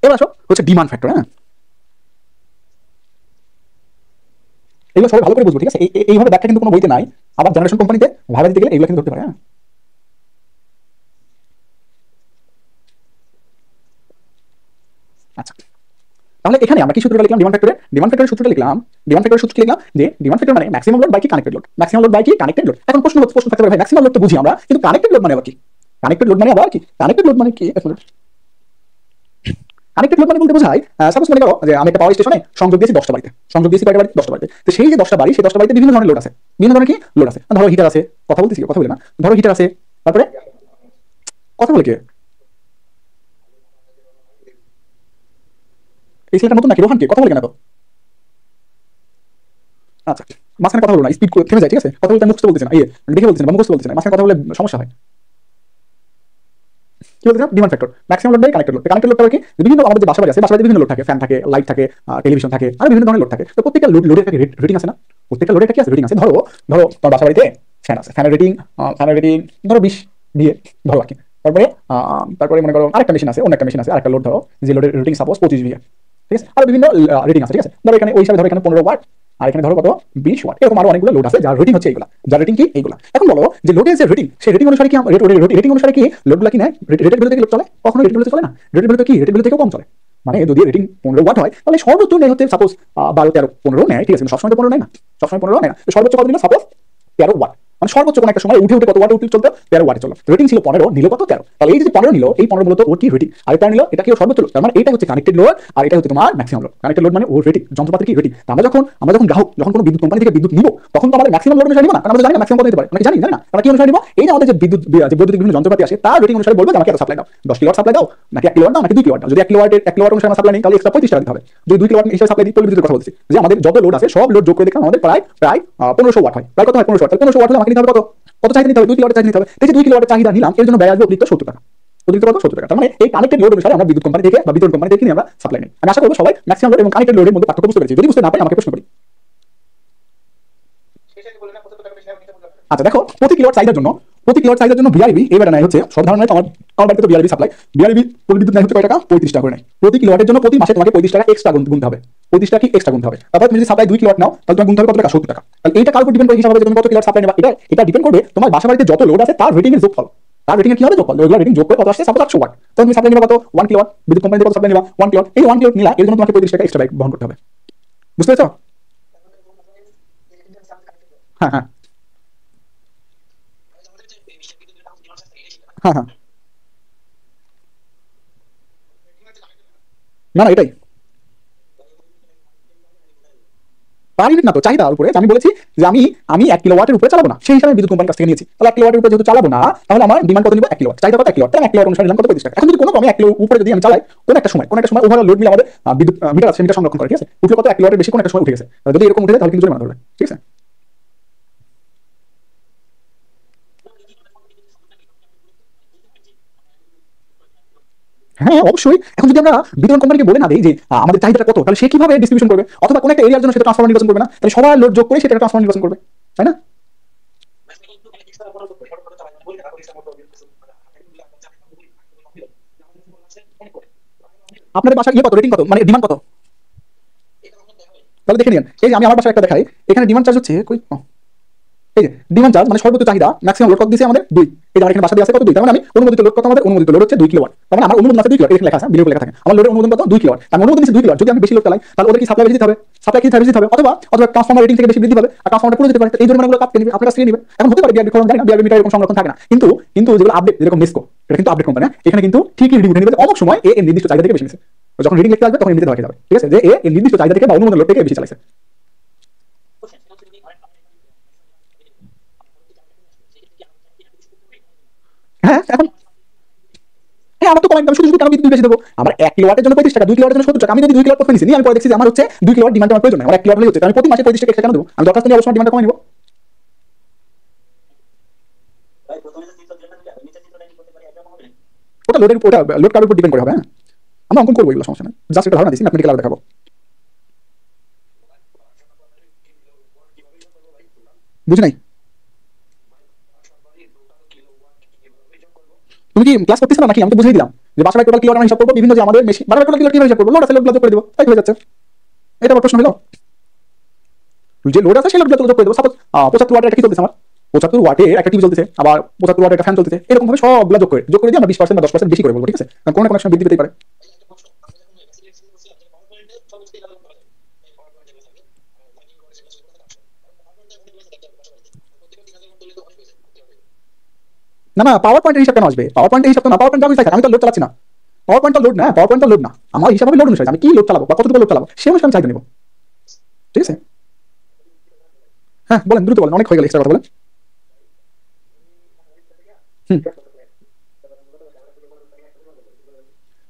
এবার আসো হচ্ছে ডিমান্ড ফ্যাক্টর। হ্যাঁ, এগুলো সবাই ভালো করে বুঝবো, ঠিক আছে? এইভাবে ব্যাখ্যা কিন্তু কোনো বইতে নাই। আবার জেনারেশন কোম্পানিতে ভাড়া দিতে গেলে এগুলো কিন্তু ধরতে পারে। হ্যাঁ, আচ্ছা, তাহলে এখানে আমরা কি সূত্রটা লিখলাম? ডিমান্ড ফ্যাক্টরের সূত্রটা লিখলাম। ডিমান্ড ফ্যাক্টরের সূত্র লিখলাম যে ডিমান্ড ফ্যাক্টর মানে ম্যাক্সিমাম লোড বাই কি connected load. Maximum load by কি কানেক্টেড লোড। এখন প্রশ্ন থাকতে পারে, ভাই ম্যাক্সিমাম লোড তো বুঝি আমরা, কিন্তু কানেক্টেড লোড মানে আবার কি? কানেক্টেড লোড মানে আবার কি? কানেক্টেড লোড মানে কি? কানেক্টেড লোড মানে বলতে বোঝায়, সাপোজ মনে করো যে আমি একটা পাওয়ার স্টেশনে সংযোগ দিয়েছি 10টা বাড়িতে, সংযোগ দিয়েছি কয়টা বাড়িতে? 10টা বাড়িতে। তো সেই যে 10টা বাড়ি, সেই 10টা বাড়িতে বিভিন্ন ধরনের লোড আছে, বিভিন্ন ধরনের কি লোড আছে। ধরো হিটার আছে, কথা বলতেছি, কথা বলে না, ধরো হিটার আছে, তারপরে কথা বলে কি এই ছেলেটা নতুন নাকি? রোহান কে কথা বলে কেন তো? আচ্ছা, মাঝখানে কথা বলো না, স্পিড থেমে যায়, ঠিক আছে? কথা বলতে মুখস্থ বলতেছে না, দেখে বলতেছে না বা মুখস্থ বলতেছে না, মাঝখানে কথা বলে সমস্যা হয়। কি বলতেছিলাম? Demand factor maximum load by connected load. Connected লোডটা কি? বিভিন্ন আমাদের যে বাসাবাড়ি আছে, বাসাবাড়িতে বিভিন্ন লোড থাকে, ফ্যান থাকে, লাইট থাকে, টেলিভিশন থাকে, আর বিভিন্ন ধরনের লোড থাকে। তো প্রত্যেকটা লোডের একটা রেটিং আছে না? প্রত্যেকটা লোডের একটা কি আছে? রেটিং আছে। ধরো ধরো তোমার বাসাবাড়িতে ফ্যান আছে, ফ্যানের রেটিং ধরো 20 দিয়ে ধরো আর কি। তারপরে মনে করো আরেকটা মেশিন আছে, অন্য একটা মেশিন আছে, আরেকটা লোড ধরো, যে লোডের রেটিং সাপোজ 25 দিয়ে, ঠিক আছে? আর বিভিন্ন রেটিং আছে, ঠিক আছে? ধরো এখানে ওই হিসাবে ধরো এখানে 15 ওয়াট, আর এখানে ধরো কত 20 ওয়াট, এরকম আরো অনেকগুলো লোড আছে যার রেটিং হচ্ছে এইগুলা, যার রেটিং কি এইগুলা। এখন বলো যে লোডের যে রেটিং, সেই রেটিং অনুসারে কি রেটিং অনুসারে কি লোডগুলা কি নেয়? রেটের বিরুদ্ধে কি লোড চলে? কখনো রেটের বিরুদ্ধে চলে না। রেটের বিরুদ্ধে কি? রেটের বিরুদ্ধে থেকেও কম চলে। মানে যদি রেটিং 15 ওয়াট হয় তাহলে সর্বোচ্চ নেয় হচ্ছে সাপোজ 12, 13, 15 নেয়, ঠিক আছে? সবসময় তো 15 নেয় না, সবসময় 15 নেয় না। তো সর্বোচ্চ কত নিল? Suppose 13 watt. মানে সর্বোচ্চ কোন একটা সময় উঠে কত ওয়াটে উঠে চলতো? 13 ওয়াটে চলো। রেটিং ছিল 15, নিল কত? 13। তাহলে এই যে 15 নিল, এই 15 মূলত ওর কি রেটিং, আর এটা নিল, এটা কি সর্বোচ্চ লোড। তার মানে এটা হচ্ছে কানেক্টেড লোড, আর এটা হচ্ছে তোমার ম্যাক্সিমাম লোড। কানেক্টেড লোড মানে ওর রেটিং, যন্ত্রপাতির কি রেটিং। আমরা যখন গ্রাহক, যখন কোনো বিদ্যুৎ কোম্পানি থেকে বিদ্যুৎ নিব, তখন তো আমাদের ম্যাক্সিমাম লোড অনুসারে নিব না, কারণ আমরা জানি না ম্যাক্সিমাম কত নিতে পারে। জানি না আমরা কি অনুসারে নিব? এই যে আমাদের যে বৈদ্যুতিক বিভিন্ন যন্ত্রপাতি আসে তার রেটিং অনুসারে বলবো যে আমাকে এত সাপ্লাই দাও, 10 কিলোওয়াট সাপ্লাই দাও, নাকি 1 কিলোওয়াট দাও, নাকি 2 কিলোওয়াট দাও। যদি 1 কিলোওয়াট অনুসারে আমরা সাপ্লাই নিই তাহলে এক্সট্রা 35 টাকা দিতে হবে। যদি 2 কিলোওয়াট হিসেবে সাপ্লাই দিই তাহলে বিদ্যুতের কথা বলছি, যে আমাদের যত লোড আছে সব লোড যোগ করে দেখলাম আমাদের প্রায় 1500 ওয়াট হয়। প্রায় কত হয়? 1500 ওয়াট। তাহলে 1500 ওয়াট হলে আমাকে নিতে হবে কত? কত চাহিদা নিতে হবে? 2 কিলোওয়াটের চাহিদা নিতে হবে। এই যে 2 কিলোওয়াটের চাহিদা নিলাম, এর জন্য ব্যয় আসবে অতিরিক্ত 70 টাকা। অতিরিক্ত কত? 70 টাকা। তার মানে এই কানেক্টেড লোড অনুসারে আমরা বিদ্যুৎ কোম্পানি থেকে বা বিতরণ কোম্পানি থেকে কিনে আমরা সাপ্লাই নিই। আমি আশা করব সবাই ম্যাক্সিমাম লোড এবং কানেক্টেড লোডের মধ্যে পার্থক্য বুঝতে পেরেছি। যদি বুঝতে না পারি আমাকে প্রশ্ন করি। আচ্ছা দেখো, প্রতি কিলোওয়াট চাহিদার জন্য বিআরবি এবারে নেয় হচ্ছে সব ধরনের, আমার বাড়িতে তো বিআরবি সাপ্লাই, বিআরবি বিদ্যুৎ নেয় হচ্ছে কয় টাকা? 35 টাকা করে নেয় প্রতি কিলোওয়াটের জন্য। প্রতি মাসে তোমাকে 35 টাকা এক্সট্রা গুনতে হবে, 35 টাকা কি এক্সট্রা গুনতে হবে। তারপর তুমি যদি সাপ্লাই 2 কিলোওয়াট নাও তাহলে তোমার গুনতে হবে কত টাকা? 70 টাকা। তাহলে এটা কার উপর ডিপেন্ড করে হিসাব হবে যে তুমি কত কিলোওয়াট সাপ্লাই নেবা? এটা ডিপেন্ড করবে তোমার বাসা বাড়িতে যত লোড আছে তার রেটিং এর যোগফল। তার রেটিং এর কি হবে? যোগফল। ওইগুলো রেটিং যোগ করে কত আসছে? Suppose 800 watt. তো তুমি সাপ্লাই নিবা কত? 1 কিলোওয়াট। বিদ্যুৎ কোম্পানি থেকে কত সাপ্লাই নিবা? 1 কিলোওয়াট। এই 1 কিলোওয়াট নিলা, এর জন্য তোমাকে 35 টাকা এক্সট্রা বহন করতে হবে। বুঝতে পেরেছো? হ্যাঁ হ্যাঁ হ্যাঁ হ্যাঁ, না না এটাই পার ইউনিট না তো, চাহিদার উপরে। আমি বলেছি যে আমি আমি 1 কিলোওয়াটের উপরে চালাবো না, সেই হিসাবে বিদ্যুৎ কোম্পানির কাছ থেকে নিয়েছি। তাহলে 1 কিলোওয়াটের উপরে যেহেতু চালাবো না, তাহলে আমার ডিমান্ড কত নিব? 1 কিলোওয়াট। চাহিদা কত? 1 কিলোওয়াট। তাহলে 1 কিলোওয়াট অনুসারে নিলাম কত? 35 টাকা। এখন যদি কোনো কমে 1 কিলো উপরে যদি আমি চালাই, কোন একটা সময় ওভারঅল লোড মিলে আমাদের বিদ্যুৎ মিটার আছে, মিটার সংরক্ষণ করে, ঠিক আছে? উঠলে কত? 1 কিলোওয়াটের বেশি কোন একটা সময় উঠে গেছে, যদি এরকম উঠে যায় তাহলে কিন্তু জরিমানা ধরবে, ঠিক আছে? হ্যাঁ অবশ্যই। এখন যদি আমরা বিতরণ কোম্পানিকে বলে না দিই যে আমাদের চাহিদাটা কত, তাহলে সে কিভাবে ডিস্ট্রিবিউশন করবে? অথবা কোন একটা এরিয়ার জন্য সেটা ট্রান্সফরমার নির্বাচন করবে না, তাহলে সবার লোড যোগ করে সেটা ট্রান্সফরমার নির্বাচন করবে, তাই না? আপনাদের বাসার কত? রেটিং কত? মানে ডিমান্ড কত? তাহলে দেখে নিন। এই যে আমি আমার বাসায় একটা দেখাই, এখানে ডিমান্ড চার্জ হচ্ছে কই এই যে ডিমান্ড চার্জ মানে সর্বোচ্চ চাহিদা ম্যাক্সিমাম লোড কত দিয়েছে আমাদের 2। এই যে আমার এখানে বাসা দিয়ে আছে কত 2, তার মানে আমি অনুমোদিত লোড কত, আমাদের অনুমোদিত লোড হচ্ছে 2 কিলোওয়াট। তার মানে আমার অনুমোদন আছে 2 কিলোওয়াট, এখানে লেখা আছে বিলের লেখা থাকে আমার লোডের অনুমোদন কত 2 কিলোওয়াট। তার অনুমোদন আছে 2 কিলোওয়াট। যদি আমি বেশি লোড চালাই তাহলে ওদের কি সাপ্লাই বেশি দিতে হবে, সাপ্লাই কি বেশি দিতে হবে, অথবা ট্রান্সফরমার রেটিং থেকে বেশি বৃদ্ধি পাবে আর ট্রান্সফরমারটা পুরো যেতে পারে, এই জরিমানাগুলো কাটতে নিবে, আপনার কাছ থেকে নিবে। এখন হতে পারে বিআরবি খরচ জানি না, বিআরবি মিটার এরকম সংরক্ষণ থাকে না, কিন্তু যেগুলো আপডেট যেরকম নেসকো এটা কিন্তু আপডেট কোম্পানি, এখানে কিন্তু ঠিকই রিডিং উঠে নিবে অনেক সময় এর নির্দিষ্ট চাহিদা থেকে বেশি নিছে। যখন রিডিং লিখতে আসবে তখন এমনিতে ধরা যাবে, ঠিক আছে, যে এর নির্দিষ্ট চাহিদা থেকে বা অনুমোদন লোড থেকে বেশি চালাইছে। হ্যাঁ এখন আমার তো কমাই, আমি শুধু কেন বিদ্যুৎ বেশি দেবো, আমার 1 কিলোওয়াটের জন্য 35 টাকা, 2 কিলোওয়াটের জন্য 70 টাকা। আমি যদি 2 কিলোওয়াট প্রথমে নিছি, আমি পরে দেখছি যে আমার হচ্ছে 2 কিলোওয়াট ডিমান্ড আমার প্রয়োজন, আমার 1 কিলোওয়াট হচ্ছে, আমি প্রতি মাসে 35 টাকা এক্সট্রা কেন দেবো? আমি দরকার হলে অবশ্যই ডিমান্ডটা কমাই নিব। ওটা লোডের উপর, ওটা লোড কার্ডের উপর ডিপেন্ড করে হবে। হ্যাঁ আমরা অঙ্কন করবো, এগুলো সমস্যা নেই, জাস্ট একটা ধারণা দিচ্ছি, ম্যাথমেটিক্যাল আরো দেখাবো। বুঝি নাই, তুমি কি ক্লাস করতেছ না নাকি? আমি তো বুঝিয়ে দিলাম যে বাসায় টোটাল কিলোওয়াট আমরা হিসাব করবো, বিভিন্ন যে আমাদের মেশিন বারবার টোটাল কিলোওয়াট কিভাবে হিসাব করবো, লোড আছে লোডগুলো যোগ করে দিব, তাই হয়ে যাচ্ছে। এটা আমার প্রশ্ন হলো, যে লোড আছে সেই লোডগুলো যোগ করে দেবো। সাপোজ 75 ওয়াটের একটা কি চলতেছে আমার, 75 ওয়াটের একটা টিভি চলতেছে, আবার 75 ওয়াটের একটা ফ্যান চলতেছে, এরকম ভাবে সবগুলো যোগ করে দিয়ে আমরা 20% বা 10% বেশি করে বলবো, ঠিক আছে, কারণ কোনো না কোনো সময় বৃদ্ধি পেতেই পারে। না না, পাওয়ার পয়েন্টের হিসাব কেন আসবে? পাওয়ার পয়েন্টের হিসাব তো না, পাওয়ার পয়েন্ট আমি আমি তো লোড চালাচ্ছি না, পাওয়ার পয়েন্ট লোড না, পাওয়ার পয়েন্ট লোড না, আমার হিসাব হবে লোড অনুসারে, আমি কি লোড চালাবো বা কতটুকু লোড চালাবো সেই অনুসারে আমি চাহিদা নেব, ঠিক আছে। হ্যাঁ বলেন, দ্রুত বলেন, অনেক হয়ে গেল এক্সট্রা কথা বলেন। হুম,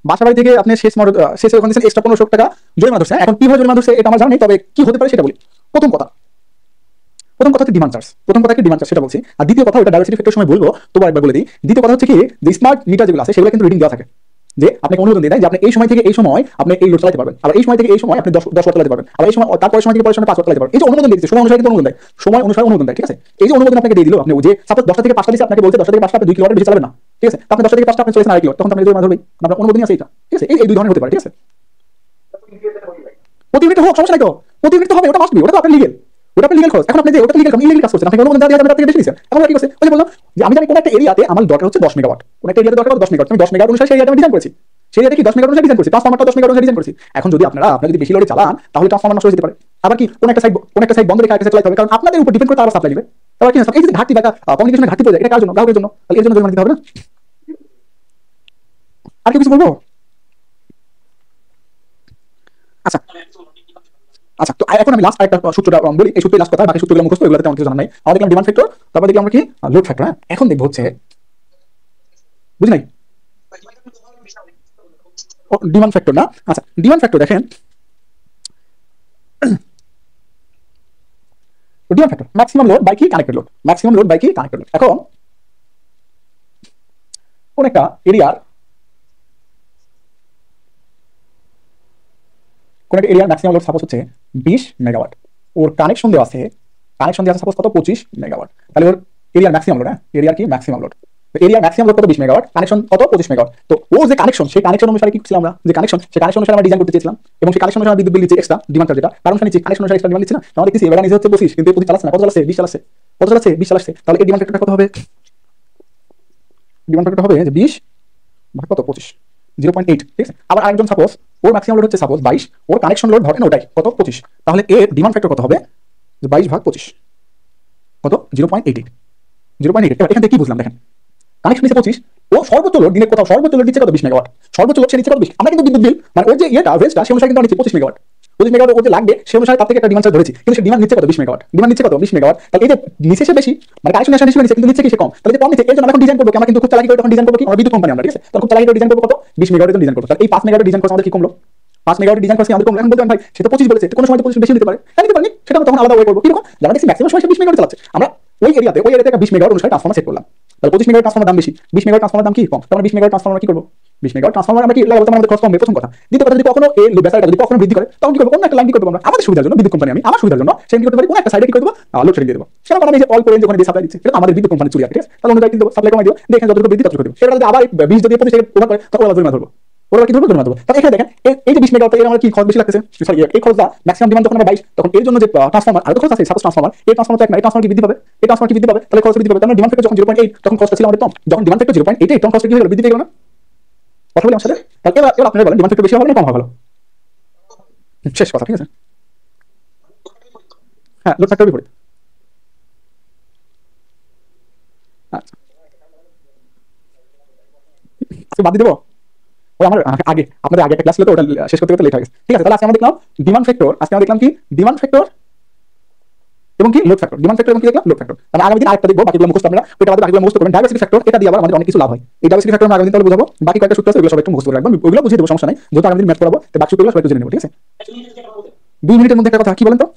বাসাবাড়ি থেকে আপনি শেষ ওখানে দিয়েছেন এক্সট্রা 1500 টাকা জরিমানা ধরছে। এখন কিভাবে জরিমানা ধরছে এটা আমার জানা নেই, তবে কি হতে পারে সেটা বলি। প্রথম কথা, হচ্ছে ডিমান্ড চার্জ, প্রথম কথা কি ডিমান্ড চার্জ সেটা বলছি, আর দ্বিতীয় কথা ওটা ডাইভার্সিটি ফ্যাক্টর সময় বলবো, তো একবার বলে দিই। দ্বিতীয় কথা হচ্ছে কি, যে স্মার্ট মিটার যেগুলো আছে সেগুলো কিন্তু রিডিং দেওয়া থাকে, যে আপনাকে অনুমোদন দিয়ে দেয় যে আপনি এই সময় থেকে এই সময় আপনি এই লোড চালাতে পারবেন, আবার এই সময় থেকে এই সময় আপনি 10 ওয়াট চালাতে পারবেন, আবার এই সময় তারপর সময় থেকে পরের সময় 5 ওয়াট চালাতে পারবেন। এই যে অনুমোদন দিচ্ছে, সময় অনুসারে কিন্তু অনুমোদন দেয়, সময় অনুসারে অনুমোদন দেয়, ঠিক আছে। এই যে অনুমোদন আপনাকে দিয়ে দিল, আপনি যে সাপোজ 10টা থেকে 5টা দিচ্ছে, আপনাকে বলছে 10টা থেকে 5টা আপনি 2 কিলোওয়াট বেশি চালাবেন না, ঠিক আছে, আপনি 10টা থেকে 5টা আপনি চলেছেন 2 কিলোওয়াট, তখন আপনি জরিমানা ধরবেই, আপনার অনুমোদন আছে এটা, ঠিক আছে। এই দুই ধরনের হতে পারে, ঠিক আছে। প্রতি মিনিট হোক সমস্যা নাই তো, প্রতি মিনিট হবে, ওটা মাস্ট বি, ওটা তো আপনার লিগেল, ওটা আপনি লিগেল খরচ। এখন আপনি যে ওটা লিগেল কাজ, ইলিগেল কাজ করছেন, আপনি অনুমোদন দেওয়া যাবে, থেকে বেশি নিছেন। এখন কি করছে, ওই যে বললাম যে আমি জানি কোন একটা এরিয়াতে আমার দরকার হচ্ছে 10 মেগাওয়াট, কোন একটা এরিয়াতে দরকার 10 মেগাওয়াট, আমি 10 মেগাওয়াট অনুসারে সেই এরিয়াটা আমি ডিজাইন করেছি, সেই এরিয়াতে কি 10 মেগাওয়াট অনুসারে ডিজাইন করেছি, ট্রান্সফরমারটা 10 মেগাওয়াট অনুসারে ডিজাইন করেছি। এখন যদি আপনারা যদি বেশি লোডে চালান তাহলে ট্রান্সফরমার নষ্ট হয়ে যেতে পারে, আবার কি কোন একটা সাইড বন্ধ রেখে আরেকটা চালাতে হবে, কারণ আপনাদের উপর ডিপেন্ড করে তারা সাপ্লাই দিবে। তারপর কি এই যে ঘাটতি বা কমিউনিকেশনের ঘাটতি পড়ে যায়, এটা কার জন্য? গ্রাহকের জন্য, তাহলে এর জন্য জরিমানা দিতে হবে না। আর কি কিছু বলবো? আচ্ছা আচ্ছা, তো এখন আমি লাস্ট একটা সূত্রটা বলি, এই সূত্রে লাস্ট কথা, বাকি সূত্রগুলো মুখস্থ, এগুলোতে আমার কিছু জানা নাই। আমাদের দেখলাম ডিমান্ড ফ্যাক্টর, তারপর দেখলাম আমরা কি লোড ফ্যাক্টর। হ্যাঁ এখন দেখবো হচ্ছে, বুঝি নাই, ডিমান্ড ফ্যাক্টর না। আচ্ছা ডিমান্ড ফ্যাক্টর দেখেন, demand factor maximum load by কি connected load, maximum load by কি কানেক্টেড লোড। এখন কোন একটা এরিয়ার ম্যাক্সিমাম লোড সাপোজ হচ্ছে 20 মেগাওয়াট, ওর কানেকশন দেওয়া আছে সাপোজ কত 25 মেগাওয়াট, তাহলে ওর এরিয়ার ম্যাক্সিমাম লোড, হ্যাঁ এরিয়ার কি ম্যাক্সিমাম লোড, এরিয়ার ম্যাক্সিমাম লোড কত 20 মেগাওয়াট, কানেকশন কত 25 মেগাওয়াট। তো ও যে কানেকশন, সেই কানেকশন অনুসারে কি ছিল আমরা, যে কানেকশন সেই কানেকশন অনুসারে আমরা ডিজাইন করতে চেয়েছিলাম, এবং সেই কানেকশন অনুসারে বিদ্যুৎ বিল দিচ্ছে এক্সট্রা ডিমান্ড চার্জ, যেটা কারণ শুনেছি কানেকশন অনুসারে এক্সট্রা ডিমান্ড দিচ্ছে না, আমাদের কিছু এবার নিজে হচ্ছে 25, কিন্তু প্রতি চালাচ্ছে না, কত চালাচ্ছে 20 চালাচ্ছে, কত চালাচ্ছে 20 চালাচ্ছে, তাহলে এই ডিমান্ড ফ্যাক্টরটা কত হবে, ডিমান্ড ফ্যাক্টর হবে যে 20 ভাগ কত 25, 0.8, ঠিক আছে। আবার আরেকজন সাপোজ ওর ম্যাক্সিমাম লোড হচ্ছে সাপোজ 22, ওর কানেকশন লোড ধরেন ওটাই কত 25, তাহলে এর ডিমান্ড ফ্যাক্টর কত হবে, 22 ভাগ 25 কত 0.88, 0.88। এবার এখান থেকে কি বুঝলাম দেখেন, কানেকশন নিচ্ছে 25, ও সর্বোচ্চ লোড দিনের কোথাও সর্বোচ্চ লোড দিচ্ছে কত 20 মেগাওয়াট, সর্বোচ্চ লোড সে নিচ্ছে কত 20। আমরা কিন্তু বিদ্যুৎ বিল মানে ওর যে ইয়েটা রেঞ্জটা সে অনুসারে কিন্তু নিচ্ছে 25 মেগাওয়াট, 25 মেগাওয়াট ওর যে লাগবে সে অনুসারে তার থেকে একটা ডিমান্ড চার্জ ধরেছি, কিন্তু সে ডিমান্ড নিচ্ছে কত 20 মেগাওয়াট, ডিমান্ড নিচ্ছে কত 20 মেগাওয়াট। তাহলে এই যে নিচে সে বেশি মানে কানেকশন হিসেবে নিচ্ছে, কিন্তু নিচ্ছে কি সে কম, তাহলে যে কম নিচ্ছে এর জন্য আমরা এখন ডিজাইন করবো, আমরা কিন্তু খুব চালাকি করে তখন ডিজাইন করবো কি, আমরা বিদ্যুৎ কোম্পানি আমরা, ঠিক আছে, তখন খুব চালাকি করে ডিজাইন করবো কত 20 মেগাওয়াটের জন্য ডিজাইন করবো। তাহলে এই 5 মেগাওয়াটের ডিজাইন করতে আমাদের কি কমলো, 5 মেগাওয়াটের ডিজাইন করতে আমাদের কমলো। এখন বলতে ভাই সে তো 25 বলেছে, কোনো সময় তো 25 বেশি নিতে পারে, হ্যাঁ নিতে পারেনি, সেটা তখন আলাদা ওয়ে করবো। কি রকম, যারা দেখছি ম্যাক্সিমাম সময় সে 20 মেগাওয়াট চালাচ্ছে, আমরা ওই এরিয়াতে একটা 20 মেগাওয়াট অনুসারে ট্রান্সফরমার সেট করলাম, তাহলে 25 মেগাওয়াট ট্রান্সফরমার দাম বেশি, 20 মেগাওয়াট ট্রান্সফরমার দাম কি কম, তাহলে 20 মেগাওয়াট ট্রান্সফরমার কি করবো, 20 মেগাওয়াট ট্রান্সফরমার আমরা কি লাগাবো, আমাদের খরচ কমবে, প্রথম কথা। দ্বিতীয় কথা, যদি কখনো এই ব্যাসারটা যদি কখনো বৃদ্ধি করে তখন কি করবো, অন্য একটা লাইন কি করবো আমরা আমাদের সুবিধার জন্য, বিদ্যুৎ কোম্পানি আমি আমার সুবিধার জন্য সে কি করতে পারি, কোন একটা সাইডে কি করবো লোড শেডিং দিয়ে দেবো, সেটা আমি যে অল্প রেঞ্জ ওখানে দিয়ে সাপ্লাই দিচ্ছি, সেটা আমাদের বিদ্যুৎ কোম্পানি চুরি আছে, ঠিক আছে, তাহলে অনুযায়ী দেবো সাপ্লাই কমাই দিও, দেখেন যতটুকু বৃদ্ধি ততটুকু দেবো। সেটা যদি আবার 20 যদি 25 থেকে ওভার করে তখন আবার জরিমানা ধরবো, ওরা কি ধরবো ধরে দেবো। তাহলে এখানে দেখেন এই যে 20 মেগাওয়াট, এর আমার কি খরচ বেশি লাগতেছে, সরি এই খরচটা ম্যাক্সিমাম ডিমান্ড যখন আমরা 22, তখন এর জন্য যে ট্রান্সফরমার আর তো খরচ আছে, সাপোজ ট্রান্সফরমার, এই ট্রান্সফরমার তো এক না, এই ট্রান্সফরমার কি বৃদ্ধি পাবে, এই ট্রান্সফরমার কি বৃদ্ধি পাবে, তাহলে খরচ বৃদ্ধি পাবে। তাহলে ডিমান্ড ফ্যাক্টর যখন 0.8 তখন খরচটা ছিল আমাদের কম, যখন ডিমান্ড ফ্যাক্টর 0.8 তখন খরচটা কি হলো, বৃদ্ধি পেয়ে গেল না? কথা বলি আমার সাথে। তাহলে এবার আপনারা বলেন ডিমান্ড ফ্যাক্টর বেশি হবে না কম হবে? শেষ কথা, ঠিক আছে? হ্যাঁ, লোড ফ্যাক্টর বিপরীত। আচ্ছা, আজকে বাদ দিয়ে দেবো। ওই আমার আগে আপনাদের আগে একটা ক্লাস ছিল তো, ওটা শেষ করতে করতে লেট হয়ে গেছে। ঠিক আছে, তাহলে আজকে আমরা দেখলাম ডিমান্ড ফ্যাক্টর, আজকে আমরা দেখলাম কি ডিমান্ড ফ্যাক্টর এবং কি লোড ফ্যাক্টর, ডিমান্ড ফ্যাক্টর এবং কি দেখলাম লোড ফ্যাক্টর। তাহলে আগামী দিন আরেকটা দেখবো, বাকিগুলো মুখস্থ আপনারা ওইটা আমাদের বাকিগুলো মুখস্থ করবেন। ডাইভার্সিটি ফ্যাক্টর, এটা দিয়ে আবার আমাদের অনেক কিছু লাভ হয়। এই ডাইভার্সিটি ফ্যাক্টর আমরা আগামী দিন তাহলে বুঝাবো, বাকি কয়েকটা সূত্র আছে ওগুলো সব একটু মুখস্থ করে রাখবেন, ওইগুলো বুঝিয়ে দেবো, সমস্যা নাই। যেহেতু আগামী দিন ম্যাথ পড়াবো, তো বাকি সূত্রগুলো সবাই একটু জেনে নেবো, ঠিক আছে? 2 মিনিটের মধ্যে একটা কথা কি বলেন তো?